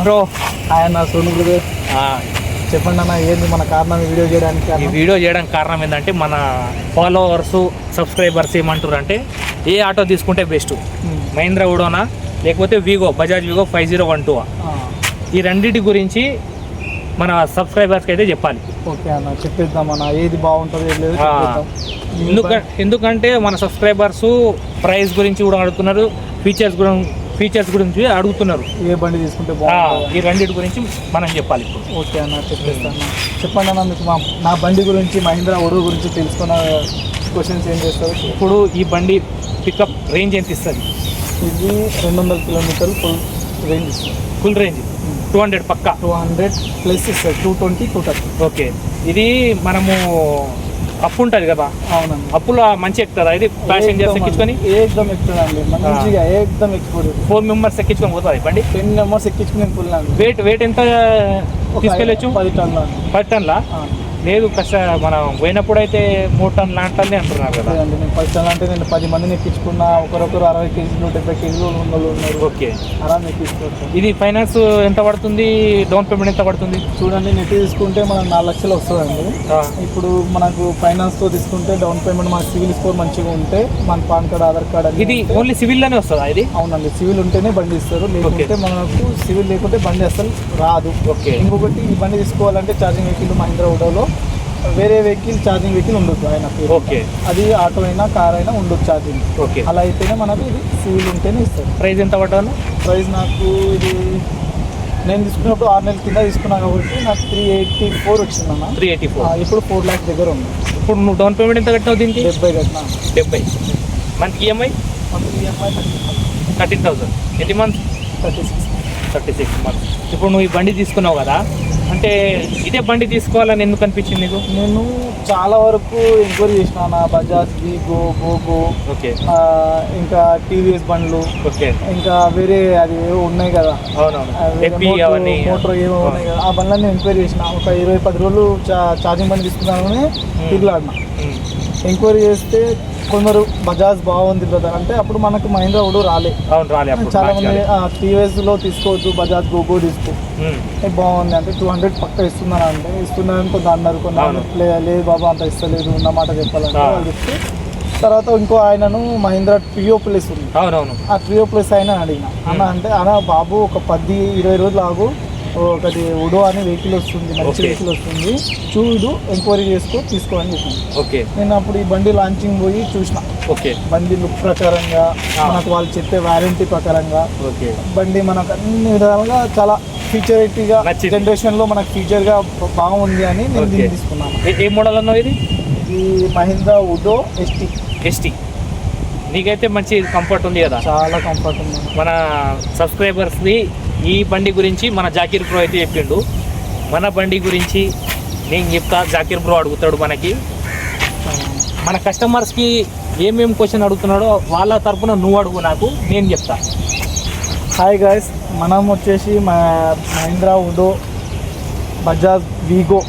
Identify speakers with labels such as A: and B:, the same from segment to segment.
A: Bro.
B: ఆయన Sonu brother చెప్పండి అన్న, ఏంది మన కారణం ఈ వీడియో చేయడానికి?
A: ఈ వీడియో చేయడానికి కారణం ఏంటంటే మన ఫాలోవర్స్ సబ్స్క్రైబర్స్ ఏమంటారు అంటే ఏ ఆటో తీసుకుంటే బెస్ట్, మహీంద్రా ఉడోనా లేకపోతే వీగో, బజాజ్ వీగో 5012 ఈ రెండింటి గురించి మన సబ్స్క్రైబర్స్కి అయితే చెప్పాలి.
B: ఓకే అన్న, చెప్పేద్దాం అన్న, ఏది బాగుంటుంది ఏది లేదు
A: ఎందుకంటే మన సబ్స్క్రైబర్స్ ప్రైస్ గురించి కూడా అడుగుతున్నారు, ఫీచర్స్ గురించి అడుగుతున్నారు,
B: ఏ బండి తీసుకుంటే బాగుంటుంది,
A: ఈ రెండింటి గురించి మనం చెప్పాలి ఇప్పుడు.
B: ఓకే అన్న, చెప్పేస్తాను. చెప్పండి అన్న, మీకు నా బండి గురించి, మహీంద్రా ఉడో గురించి తెలుసుకున్న క్వశ్చన్స్ ఏం చేస్తారు?
A: ఇప్పుడు ఈ బండి పికప్ రేంజ్ ఎంత ఇస్తుంది?
B: ఇది 200 కిలోమీటర్లు ఫుల్ రేంజ్ ఇస్తుంది.
A: ఫుల్ రేంజ్ 200 పక్కా,
B: 200 ప్లస్ ఇస్తుంది, 220 230.
A: ఓకే, ఇది మనము అప్పు ఉంటుంది కదా,
B: అవునండి,
A: అప్పులో మంచి ఎక్కుతుందా ఇది? ప్యాసింజర్స్ ఎక్కించుకొని
B: ఏకదమ్ ఎక్కుతుందండి, మంచిగా ఏకదమ్ ఎక్కిపోదు.
A: 4 మెంబర్స్ ఎక్కించుకొని పోతుంది బండి.
B: 10 మెంబర్స్ ఎక్కించుకుని ఫుల్ అండి.
A: వెయిట్ ఎంత తీసుకెళ్ళచ్చు?
B: 10 టన్నుల.
A: 10 టన్నులా? లేదు, మనం పోయినప్పుడు అయితే 3 టన్నులు లాంటి అంటున్నారు కదా.
B: లేదండి, నేను 10 టన్నులు అంటే నేను 10 మందిని ఎక్కించుకున్నా, ఒకరొకరు 60 కేజీలు 70 కేజీలు ఉన్నారు.
A: ఓకే,
B: ఆరామ్ ఎక్కించుకోవచ్చు.
A: ఇది ఫైనాన్స్ ఎంత పడుతుంది? డౌన్ పేమెంట్ ఎంత పడుతుంది?
B: చూడండి, నెట్ తీసుకుంటే మనకు 4 లక్షలు వస్తుందండి. ఇప్పుడు మనకు ఫైనాన్స్తో తీసుకుంటే డౌన్ పేమెంట్, మన సివిల్ స్కోర్ మంచిగా ఉంటే, మన పాన్ కార్డ్, ఆధార్ కార్డ్,
A: ఇది ఓన్లీ సివిల్లోనే వస్తుందా ఇది?
B: అవునండి, సివిల్ ఉంటేనే బండి ఇస్తారు, లేకుంటే మనకు సివిల్ లేకుంటే బండి అసలు రాదు.
A: ఓకే,
B: ఇంకొకటి, ఈ బండి తీసుకోవాలంటే ఛార్జింగ్ వెహికల్ మహీంద్రా ఉడోలో వేరే వెహికల్ ఛార్జింగ్ వెహికల్ ఉండొచ్చు ఆయన పేరు.
A: ఓకే,
B: అది ఆటో అయినా కార్ అయినా ఉండొచ్చు ఛార్జింగ్.
A: ఓకే,
B: అలా అయితేనే మనకు ఇది సివిల్ ఉంటేనే ఇస్తారు.
A: ప్రైస్ ఎంత పడ్డాను?
B: ప్రైస్ నాకు ఇది నేను తీసుకున్నప్పుడు 6 నెలల కింద తీసుకున్నాను కాబట్టి నాకు 384 వచ్చిందన్న.
A: 384.
B: ఇప్పుడు 4 lakhs దగ్గర ఉంది.
A: ఇప్పుడు నువ్వు డౌన్ పేమెంట్ ఎంత కట్టినావు దీనికి?
B: 70 కట్టినా.
A: 70. మంత్కి ఈఎంఐ?
B: Monthly EMI
A: 13,000. ఎన్ని మంత్స్? 36 మంత్స్. ఇప్పుడు నువ్వు ఈ బండి తీసుకున్నావు కదా, అంటే ఇదే బండి తీసుకోవాలని ఎందుకు అనిపించింది నీకు?
B: నేను చాలా వరకు ఎంక్వైరీ చేసిన, బజాజ్ వీగో, గోగో,
A: ఓకే,
B: ఇంకా టీవీఎస్ బండ్లు,
A: ఓకే,
B: ఇంకా వేరే అది ఏవో ఉన్నాయి కదా, మోటార్ ఏవో ఉన్నాయి కదా, ఆ బండ్లన్నీ ఎంక్వైరీ చేసిన. ఒక 20-10 రోజులు ఛార్జింగ్ బండి తీసుకున్నామని తిరుగులాడిన. ఎంక్వైరీ చేస్తే కొందరు బజాజ్ బాగుంది బ్రదర్ అంటే, అప్పుడు మనకు మహీంద్రా ఉడో రాలే. చాలా మంది టీవీఎస్లో తీసుకోవచ్చు, బజాజ్ గోగో తీసుకో బాగుంది అంటే 200 పక్క ఇస్తున్నారని కొంత అన్నారు. లేదు బాబా అంత ఇస్తలేదు, ఉన్నమాట చెప్పాలంటే వాళ్ళు చెప్తే, తర్వాత ఇంకో ఆయనను మహీంద్రా ట్రియో ప్లస్ ఉంది, ఆ ట్రియో ప్లస్ ఆయన అడిగిన, అన్న అంటే అన్న బాబు ఒక 10-20 రోజులు ఆగు, ఒకటి ఉడో అనే వెహికల్ వస్తుంది, మంచి వెహికల్ వస్తుంది, చూడు ఎంక్వైరీ చేసుకో, తీసుకో అని చెప్పాను.
A: ఓకే, నేను
B: అప్పుడు ఈ బండి లాంచింగ్ పోయి చూసిన.
A: ఓకే,
B: బండి లుక్ ప్రకారంగా, మనకు వాళ్ళు చెప్పే వారంటీ ప్రకారంగా,
A: ఓకే,
B: బండి మనకు అన్ని విధాలుగా చాలా ఫీచరిటీగా, జనరేషన్ లో మనకు ఫీచర్ గా బాగుంది అని నేను దీన్ని తీసుకున్నాను.
A: ఏ మోడల్ అన్నావు ఇది?
B: ఈ మహీంద్రా ఉడో
A: ఎస్టీ. నీకైతే మంచి కంఫర్ట్ ఉంది కదా?
B: చాలా కంఫర్ట్ ఉంది.
A: మన సబ్స్క్రైబర్స్ది ఈ బండి గురించి మన జాకీర్ బ్రో అయితే చెప్పిండు. మన బండి గురించి నేను చెప్తా, జాకీర్ బ్రో అడుగుతాడు మనకి. మన కస్టమర్స్కి ఏమేమి క్వశ్చన్ అడుగుతున్నాడో వాళ్ళ తరపున నువ్వు అడుగు, నాకు నేను చెప్తా.
B: హాయ్ గాయస్, మనం వచ్చేసి మహీంద్రా ఉడో, బజాజ్ వీగో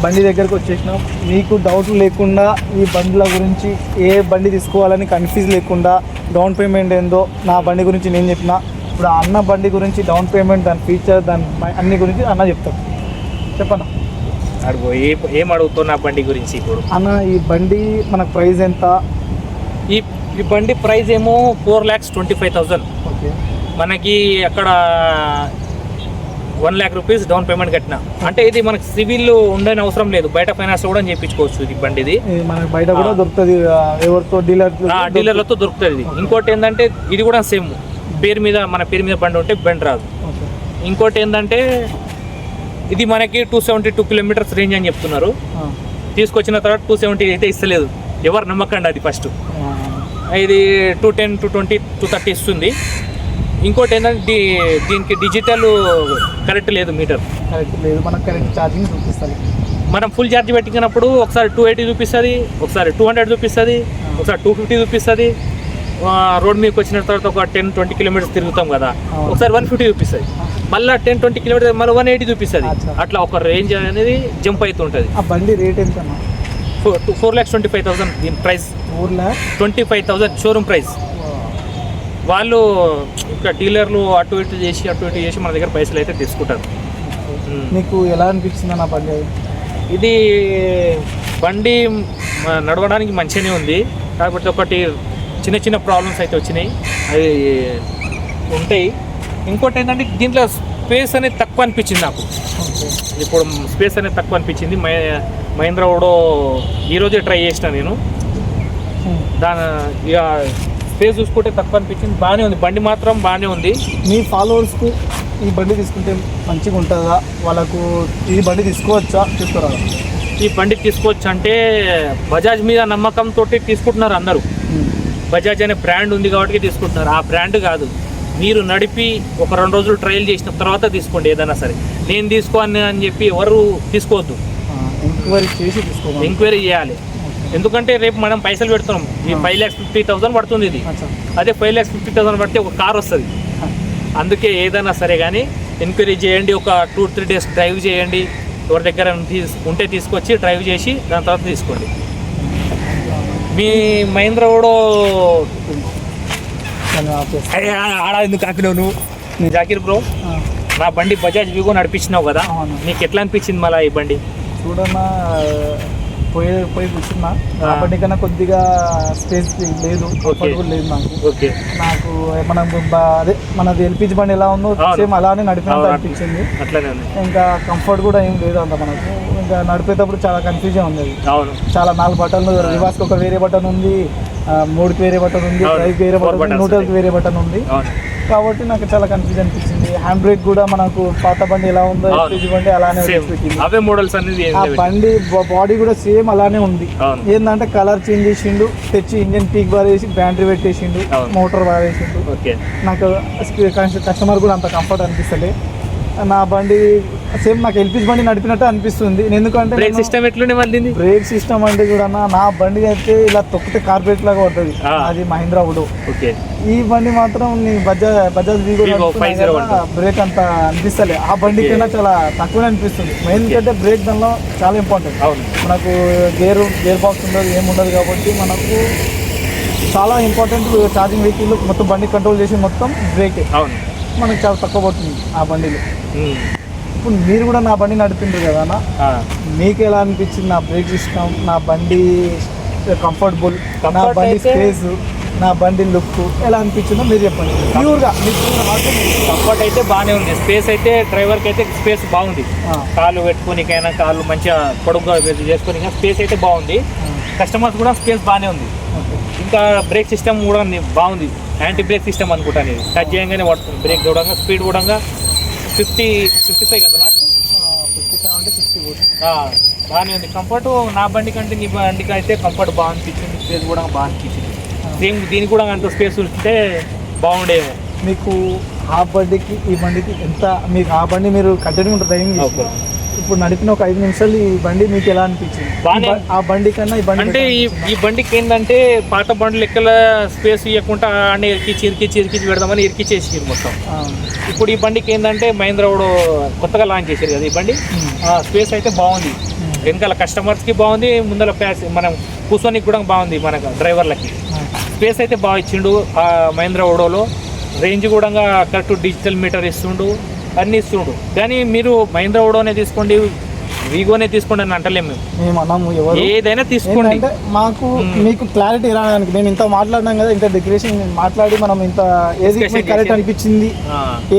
B: బండి దగ్గరకు వచ్చేసినాం. మీకు డౌట్ లేకుండా ఈ బండ్ల గురించి, ఏ బండి తీసుకోవాలని కన్ఫ్యూజ్ లేకుండా, డౌన్ పేమెంట్ ఏందో నా బండి గురించి నేను చెప్పిన. ఇప్పుడు అన్న బండి గురించి డౌన్ పేమెంట్, దాని ఫీచర్, దాని అన్ని గురించి అన్న చెప్తాను. చెప్పన్నా
A: అడుగు, ఏం అడుగుతావు నా బండి గురించి? ఇప్పుడు
B: అన్న, ఈ బండి మనకు ప్రైస్ ఎంత?
A: ఈ బండి ప్రైస్ ఏమో 4,25,000.
B: ఓకే,
A: మనకి అక్కడ 1 lakh రూపీస్ డౌన్ పేమెంట్ కట్టిన. అంటే ఇది మనకు సివిల్ ఉండని అవసరం లేదు, బయట ఫైనాన్స్ కూడా చేయించుకోవచ్చు. ఇది బండిది మనకు
B: బయట కూడా దొరుకుతుంది, ఎవరితో
A: డీలర్లతో దొరుకుతుంది. ఇంకోటి ఏంటంటే ఇది కూడా సేమ్ మన పేరు మీద బండి ఉంటే బండి రాదు. ఇంకోటి ఏంటంటే ఇది మనకి 272 కిలోమీటర్స్ రేంజ్ అని చెప్తున్నారు. తీసుకొచ్చిన తర్వాత 270 అయితే ఇస్తలేదు, ఎవరు నమ్మకండి అది. ఫస్ట్ ఇది 210, 220, 230 ఇస్తుంది. ఇంకోటి ఏంటంటే దీనికి డిజిటల్ కరెక్ట్ లేదు, మీటర్
B: కరెక్ట్ లేదు, మనకు కరెక్ట్ ఛార్జింగ్ చూపిస్తుంది.
A: మనం ఫుల్ ఛార్జ్ పెట్టినప్పుడు ఒకసారి 280 చూపిస్తుంది, ఒకసారి 200 చూపిస్తుంది, ఒకసారి 250 చూపిస్తుంది. రోడ్ మీదకి వచ్చిన తర్వాత ఒక 10-20 కిలోమీటర్స్ తిరుగుతాం కదా, ఒకసారి 150 చూపిస్తుంది, మళ్ళీ 10-20 కిలోమీటర్స్ మళ్ళీ 180 చూపిస్తుంది. అట్లా ఒక రేంజ్ అనేది జంప్ అవుతుంటుంది.
B: ఆ బండి రేట్ ఎంత?
A: 4,25,000 దీని ప్రైస్.
B: 4,25,000
A: showroom price. వాళ్ళు ఇంకా డీలర్లు అటు ఇటు చేసి మన దగ్గర పైసలు అయితే తీసుకుంటారు.
B: మీకు ఎలా అనిపించింది నా బండి?
A: ఇది బండి నడవడానికి మంచిగానే ఉంది, కాకపోతే ఒకటి చిన్న చిన్న ప్రాబ్లమ్స్ అయితే వచ్చినాయి, అవి ఉంటాయి. ఇంకోటి ఏంటంటే దీంట్లో స్పేస్ అనేది తక్కువ అనిపించింది నాకు. ఇప్పుడు స్పేస్ అనేది తక్కువ అనిపించింది. మహీంద్రా ఓడో ఈరోజే ట్రై చేసిన నేను. దాని ఇక స్పేస్ చూసుకుంటే తక్కువ అనిపించింది. బాగానే ఉంది, బండి మాత్రం బాగానే ఉంది.
B: మీ ఫాలోవర్స్కు ఈ బండి తీసుకుంటే మంచిగా ఉంటుందా, వాళ్ళకు ఈ బండి తీసుకోవచ్చా చెప్తారా?
A: ఈ బండి తీసుకోవచ్చు అంటే బజాజ్ మీద నమ్మకంతో తీసుకుంటున్నారు అందరూ. బజాజ్ అనే బ్రాండ్ ఉంది కాబట్టి తీసుకుంటున్నారు. ఆ బ్రాండ్ కాదు, మీరు నడిపి ఒక 2 రోజులు ట్రయల్ చేసిన తర్వాత తీసుకోండి ఏదైనా సరే. నేను తీసుకోని అని చెప్పి ఎవరు తీసుకోవద్దు,
B: ఎంక్వైరీ చేసి తీసుకోవాలి.
A: ఎంక్వైరీ చేయాలి. ఎందుకంటే రేపు మనం పైసలు పెడుతున్నాం. ఈ 5,50,000 పడుతుంది ఇది. అదే 5,50,000 పడితే ఒక కార్ వస్తుంది. అందుకే ఏదైనా సరే కానీ ఎంక్వైరీ చేయండి. ఒక 2-3 డేస్ డ్రైవ్ చేయండి. ఎవరి దగ్గర ఉంటే తీసుకొచ్చి డ్రైవ్ చేసి దాని తర్వాత తీసుకోండి. మీ మహీంద్రా ఓడో ఆడ ఎందుకు ఆపినావు నువ్వు? జాకీర్ బ్రో, నా బండి బజాజ్ వీగో నడిపించినావు కదా, నీకు ఎట్లా అనిపించింది మళ్ళీ ఈ బండి?
B: చూడన్నా పోయి కూర్చున్నా. నా బండి కన్నా కొద్దిగా స్పేస్ లేదు, కంఫర్టబుల్ లేదు నాకు.
A: ఓకే,
B: నాకు మనం అదే మనది ఎల్పిజి బండి ఎలా ఉందో సేమ్ అలానే నడిపినట్టు అనిపించింది.
A: అట్లానే
B: ఇంకా కంఫర్ట్ కూడా ఏం లేదు అంత మనకు. ఇంకా నడిపేటప్పుడు చాలా కన్ఫ్యూజన్ ఉంది.
A: అవును,
B: చాలా 4 బటన్లు, రివర్స్కి ఒక వేరే బటన్ ఉంది, 3కి వేరే బటన్ ఉంది, డ్రైవ్కి వేరే బటన్ ఉంది, న్యూట్రల్కి వేరే బటన్ ఉంది. కాబట్టి నాకు చాలా కన్ఫ్యూజన్ అనిపించింది. హ్యాండ్ బ్రేక్ కూడా మనకు పాత బండి ఎలా ఉందో ఎల్పిజి బండి అలానే
A: అవే మోడల్స్ అనేది.
B: ఆ బండి బాడీ కూడా సేమ్ అలానే ఉంది. ఏంటంటే కలర్ చేంజ్ చేసిండు, తెచ్చి ఇంజన్ పీక్ బార్ వేసి బ్యాటరీ పెట్టేసిండు, మోటార్ బార్ వేసిండు. నాకు కస్టమర్ కూడా అంత కంఫర్ట్ అనిపిస్తలే. నా బండి సేమ్ నాకు ఎల్పిజి బండి నడిపినట్టు అనిపిస్తుంది. ఎందుకంటే
A: బ్రేక్ సిస్టమ్ ఎట్లుండే మళ్ళీ?
B: బ్రేక్ సిస్టమ్ అంటే కూడా నా బండి అయితే ఇలా తొక్కితే కార్పొరేట్ లాగా పడుతుంది. అది మహీంద్రా ఓడో. ఈ బండి మాత్రం బజాజ్ వీగో బ్రేక్ అంత అనిపిస్తలే. ఆ బండి కన్నా చాలా తక్కువనే అనిపిస్తుంది. ఎందుకంటే బ్రేక్ దానిలో చాలా ఇంపార్టెంట్. మనకు గేర్ బాక్స్ ఉండదు, ఏముండదు కాబట్టి మనకు చాలా ఇంపార్టెంట్. ఛార్జింగ్ వెహికల్ మొత్తం బండి కంట్రోల్ చేసి మొత్తం బ్రేకే మనకు చాలా తక్కువ పడుతుంది ఆ బండిలో. ఇప్పుడు మీరు కూడా నా బండి నడిపిండ్రు కదా అన్న, మీకు ఎలా అనిపించింది నా బ్రేక్ సిస్టమ్, నా బండి కంఫర్టబుల్, నా బండి స్పేస్, నా బండి లుక్ ఎలా అనిపించిందో మీరు చెప్పండి. ప్యూర్గా
A: కంఫర్ట్ అయితే బాగానే ఉంది. స్పేస్ అయితే డ్రైవర్కి అయితే స్పేస్ బాగుంది. కాళ్ళు పెట్టుకోనికైనా, కాళ్ళు మంచిగా పొడుగుగా చేసుకొని స్పేస్ అయితే బాగుంది. కస్టమర్స్ కూడా స్పేస్ బాగానే ఉంది. ఇంకా బ్రేక్ సిస్టమ్ కూడా బాగుంది. యాంటీ బ్రేక్ సిస్టమ్ అనుకుంటాను. ఇది టచ్ చేయగానే పడుతుంది. బ్రేక్ కూడా స్పీడ్ కూడా 55 కదా లాస్ట్,
B: 57 64
A: బాగానే ఉంది. కంఫర్ట్ నా బండి కంటే నీ బండికి అయితే కంఫర్ట్ బాగా అనిపించింది, స్పేస్ కూడా బాగా అనిపించింది. సేమ్ దీనికి కూడా అంత స్పేస్ ఉంటే బాగుండేమో.
B: మీకు ఆ బండికి ఈ బండికి ఎంత, మీకు ఆ బండి మీరు కంటిన్యూ డ్రైవింగ్ చేస్తారు, ఇప్పుడు నడిపిన ఒక 5 నిమిషాలు ఈ బండి మీకు ఎలా అనిపించింది? ఆ బండి కన్నా ఈ బండి
A: అంటే ఈ బండికి ఏంటంటే పాత బండ్లు ఎక్కల స్పేస్ ఇవ్వకుండా అన్నీ ఇరికిచ్చి పెడదామని ఇరికిచ్చేసారు మొత్తం. ఇప్పుడు ఈ బండికి ఏంటంటే మహీంద్రా ఓడో కొత్తగా లాంచ్ చేశారు కదా ఈ బండి. స్పేస్ అయితే బాగుంది. వెనకాల కస్టమర్స్కి బాగుంది, ముందర మనం కూర్చోనికి కూడా బాగుంది. మనకు డ్రైవర్లకి స్పేస్ అయితే బాగా ఇచ్చిండు ఆ మహీంద్రా ఓడోలో. రేంజ్ కూడా కరెక్ట్ డిజిటల్ మీటర్ ఇస్తుండు, అన్నీ ఇస్తుండు. కానీ మీరు మహీంద్రా ఓడోనే తీసుకోండి, వీగోనే తీసుకోండి అని అంటలేము
B: మేము అన్నాము.
A: ఏదైనా తీసుకోండి.
B: మాకు మీకు క్లారిటీ రావడానికి మేము ఇంత మాట్లాడినాం కదా, ఇంత డెకరేషన్ మాట్లాడి మనం ఇంత ఏది కరెక్ట్ అనిపించింది,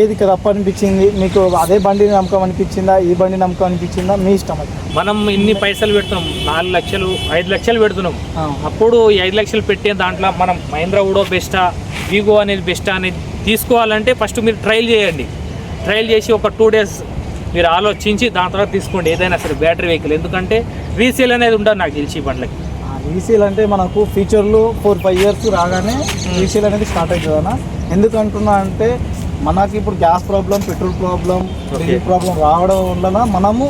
B: ఏది తప్పు అనిపించింది, మీకు అదే బండి నమ్మకం అనిపించిందా, ఈ బండి నమ్మకం అనిపించిందా, మీ ఇష్టం.
A: మనం ఇన్ని పైసలు పెడుతున్నాం, 4 లక్షలు 5 లక్షలు పెడుతున్నాం. అప్పుడు ఈ 5 లక్షలు పెట్టే దాంట్లో మనం మహీంద్రా ఓడో బెస్టా, వీగో అనేది బెస్టా అనేది తీసుకోవాలంటే ఫస్ట్ మీరు ట్రయల్ చేయండి. ట్రయల్ చేసి ఒక 2 డేస్ మీరు ఆలోచించి దాని తర్వాత తీసుకోండి ఏదైనా సరే బ్యాటరీ వెహికల్. ఎందుకంటే రీసేల్ అనేది ఉండదు నాకు తెలిసి ఈ బండ్లకి.
B: రీసేల్ అంటే మనకు ఫ్యూచర్లో 4-5 ఇయర్స్ రాగానే రీసేల్ అనేది స్టార్ట్ అవుతుంది అన్న. ఎందుకంటున్నా అంటే మనకి ఇప్పుడు gas problem, petrol problem, diesel problem రావడం వలన మనము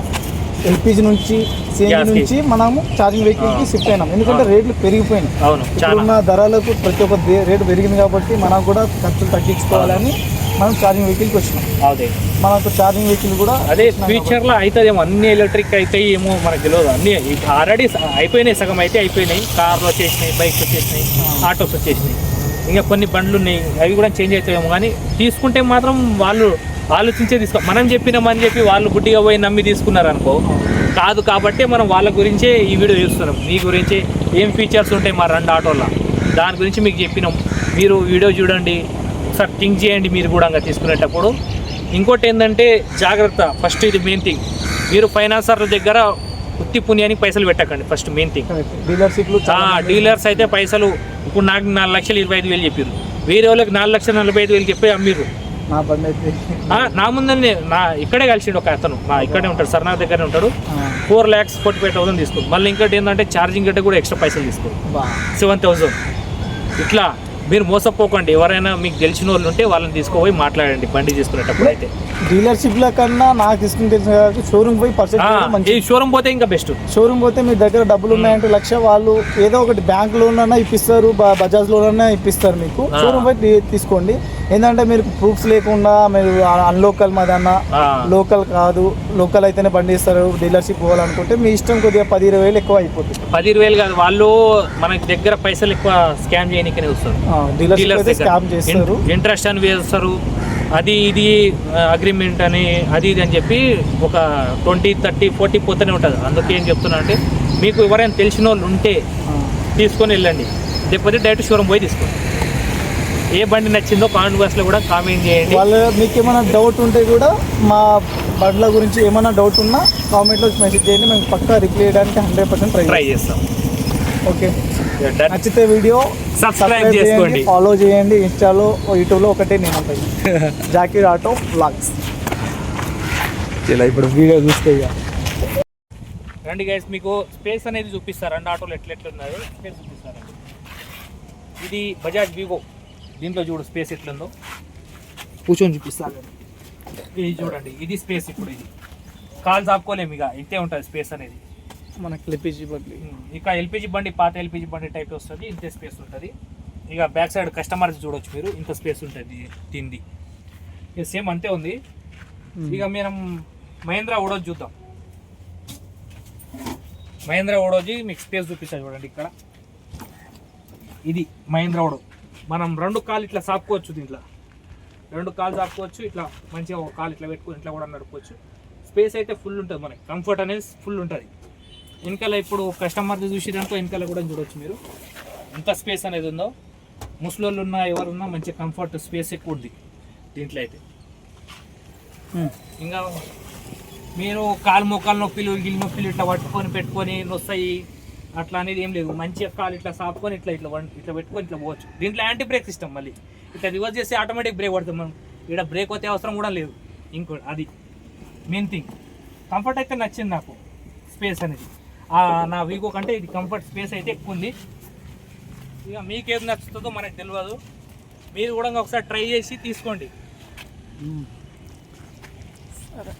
B: ఎల్పిజి నుంచి, సిఎన్జి నుంచి మనము ఛార్జింగ్ వెహికల్కి షిఫ్ట్ అయినాం. ఎందుకంటే రేట్లు పెరిగిపోయినాయి. ఇప్పుడున్న ధరలకు ప్రతి ఒక్క రేటు పెరిగింది కాబట్టి మనకు కూడా ఖర్చులు తగ్గించుకోవాలని మనం ఛార్జింగ్ వెహికల్కి వచ్చినాం.
A: అదే
B: మనకు ఛార్జింగ్ వెహికల్ కూడా
A: అదే ఫ్యూచర్లో అవుతుందేమో. అన్ని ఎలక్ట్రిక్ అవుతాయి ఏమో మనకు తెలియదు. అన్నీ ఆల్రెడీ అయిపోయినాయి, సగం అయితే అయిపోయినాయి. కార్లు వచ్చేసినాయి, బైక్స్ వచ్చేసినాయి, ఆటోస్ వచ్చేసినాయి. ఇంకా కొన్ని బండ్లు ఉన్నాయి అవి కూడా చేంజ్ అవుతాయేమో, కానీ తీసుకుంటే మాత్రం వాళ్ళు ఆలోచించే తీసుకో. మనం చెప్పినామని చెప్పి వాళ్ళు గుడ్డిగా పోయి నమ్మి తీసుకున్నారు అనుకో, కాదు. కాబట్టి మనం వాళ్ళ గురించే ఈ వీడియో చూస్తున్నాం. మీ గురించి ఏం ఫీచర్స్ ఉంటాయి మా 2 ఆటోల్లో దాని గురించి మీకు చెప్పినాం. మీరు వీడియో చూడండి, ఒకసారి థింక్ చేయండి మీరు కూడా ఇంకా తీసుకునేటప్పుడు. ఇంకోటి ఏంటంటే జాగ్రత్త. ఫస్ట్ ఇది మెయిన్ థింగ్, మీరు ఫైనాన్సర్ల దగ్గర ఉత్తి పుణ్యానికి పైసలు పెట్టకండి. First main thing.
B: డీలర్షిప్లు
A: డీలర్స్ అయితే పైసలు ఇప్పుడు నాకు 4,25,000 చెప్పారు, వేరే వాళ్ళకి 4,45,000 చెప్పి అమ్మిర్రు.
B: నా బండి అయితే
A: నా ముందనే ఇక్కడే కలిసిండు ఒక అతను, ఇక్కడే ఉంటాడు, సర్నాథ్ దగ్గరే ఉంటాడు. 4,45,000 తీసుకుంది. మళ్ళీ ఇంకోటి ఏంటంటే ఛార్జింగ్ గట్ట కూడా ఎక్స్ట్రా పైసలు తీసుకోండి, 7,000. ఇట్లా మీరు మోసపోకండి. ఎవరైనా మీకు తెలిసిన వాళ్ళు ఉంటే వాళ్ళని తీసుకుపోయి మాట్లాడండి బండి తీసుకునేటప్పుడు. అయితే
B: డీలర్షిప్ల కన్నా నాకు ఇష్టం తెలిసిన షోరూమ్ పోయి పర్చేస్
A: ఈ షోరూమ్ పోతే ఇంకా బెస్ట్.
B: షోరూమ్ పోతే మీ దగ్గర డబ్బులు ఉన్నాయంటే 1,00,000 వాళ్ళు ఏదో ఒకటి బ్యాంక్ లోన్ అన్నా ఇప్పిస్తారు, బజాజ్ లోన్ అన్నా ఇప్పిస్తారు మీకు. షోరూమ్ పోయి తీసుకోండి. ఏంటంటే మీరు ప్రూఫ్స్ లేకుండా మీరు అన్లోకల్ మాదన్న లోకల్ కాదు, లోకల్ అయితేనే బండి ఇస్తారు. డీలర్షిప్ పోవాలనుకుంటే మీ ఇష్టం, కొద్దిగా 10,000-20,000 ఎక్కువ అయిపోతుంది.
A: 10,000 కాదు, వాళ్ళు మనకి దగ్గర పైసలు ఎక్కువ స్కామ్ చేయడానికనే వస్తారు.
B: డీలర్షిప్ స్కామ్ చేస్తారు,
A: ఇంట్రెస్ట్ అని వేస్తారు, అది ఇది అగ్రిమెంట్ అని అది ఇది అని చెప్పి ఒక 20, 30, 40 పోతూనే ఉంటుంది. అందుకే ఏం చెప్తున్నా అంటే మీకు ఎవరైనా తెలిసిన వాళ్ళు ఉంటే తీసుకొని వెళ్ళండి, లేకపోతే డైరెక్ట్ షోరూమ్ పోయి తీసుకోండి. ఏ బండి నచ్చిందో కామెంట్ బాక్స్లో కూడా కామెంట్ చేయండి.
B: వాళ్ళు మీకు ఏమైనా డౌట్ ఉంటే కూడా మా బండ్ల గురించి ఏమైనా డౌట్ ఉన్నా కామెంట్లో మెసేజ్ చేయండి, మేము పక్కా రిప్లై చేయడానికి 100% ట్రై
A: చేస్తాం.
B: ఓకే, నచ్చితే వీడియో
A: సబ్స్క్రైబ్ చేసుకోండి,
B: ఫాలో చేయండి. ఇన్స్టాలో యూట్యూబ్లో ఒకటే నేను ఉంటాయి, జాకీర్ ఆటో వ్లాగ్స్. ఇలా ఇప్పుడు వీడియో చూస్తే
A: రండి గైస్, మీకు స్పేస్ అనేది చూపిస్తారు. 2 ఆటోలు ఎట్లున్నాయో స్పేస్ చూపిస్తారండి. ఇది బజాజ్ వీగో, దీంట్లో చూడు స్పేస్ ఎట్లుందో, కూర్చొని చూపిస్తాను. ఇది చూడండి, ఇది స్పేస్. ఇప్పుడు ఇది కాల్ చాపుకోలేము, ఇక ఇంతే ఉంటుంది స్పేస్ అనేది
B: మనకి. ఎల్పిజి బండి,
A: ఇక ఎల్పిజి బండి, పాత ఎల్పిజి బండి టైప్ వస్తుంది, ఇంతే స్పేస్ ఉంటుంది. ఇక బ్యాక్ సైడ్ కస్టమర్స్ చూడొచ్చు మీరు, ఇంత స్పేస్ ఉంటుంది దీనిది. ఇక సేమ్ అంతే ఉంది. ఇక మనం మహేంద్ర ఓడోజ్ చూద్దాం. మహేంద్ర ఓడోజీ మీకు స్పేస్ చూపిస్తాను చూడండి. ఇక్కడ ఇది మహేంద్ర ఓడో. మనం 2 కాళ్ళు ఇట్లా సాపుకోవచ్చు, దీంట్లో 2 కాళ్ళు సాపుకోవచ్చు. ఇట్లా మంచిగా ఒక కాలు ఇట్లా పెట్టుకొని ఇట్లా కూడా నడుపుకోవచ్చు. స్పేస్ అయితే ఫుల్ ఉంటుంది, మనకి కంఫర్ట్ అనేది ఫుల్ ఉంటుంది. వెనకాల ఇప్పుడు కస్టమర్ చూసేదానికో వెనకాల కూడా చూడవచ్చు మీరు ఎంత స్పేస్ అనేది ఉందో. ముసలోళ్ళు ఉన్నా ఎవరున్నా మంచి కంఫర్ట్ స్పేస్ ఎక్కువ ఉంది దీంట్లో అయితే. ఇంకా మీరు కాలు మోకాలు నొప్పిలు గిల్లి నొప్పిలు ఇట్లా పట్టుకొని పెట్టుకొని నొస్తాయి అట్లా అనేది ఏం లేదు. మంచిగా కాలు ఇట్లా సాపుకొని ఇట్లా ఇట్లా ఇట్లా పెట్టుకొని ఇట్లా పోవచ్చు. దీంట్లో యాంటీ బ్రేక్ సిస్టమ్, మళ్ళీ ఇట్లా రివర్స్ చేసి ఆటోమేటిక్ బ్రేక్ పడుతుంది. మనం ఇక్కడ బ్రేక్ వచ్చే అవసరం కూడా లేదు. ఇంకో అది మెయిన్ థింగ్. కంఫర్ట్ అయితే నచ్చింది నాకు, స్పేస్ అనేది. నా వీగో కంటే ఇది కంఫర్ట్ స్పేస్ అయితే ఎక్కువ ఉంది. ఇక మీకేది నచ్చుతుందో మనకు తెలియదు, మీరు కూడా ఒకసారి ట్రై చేసి తీసుకోండి.
B: సరే.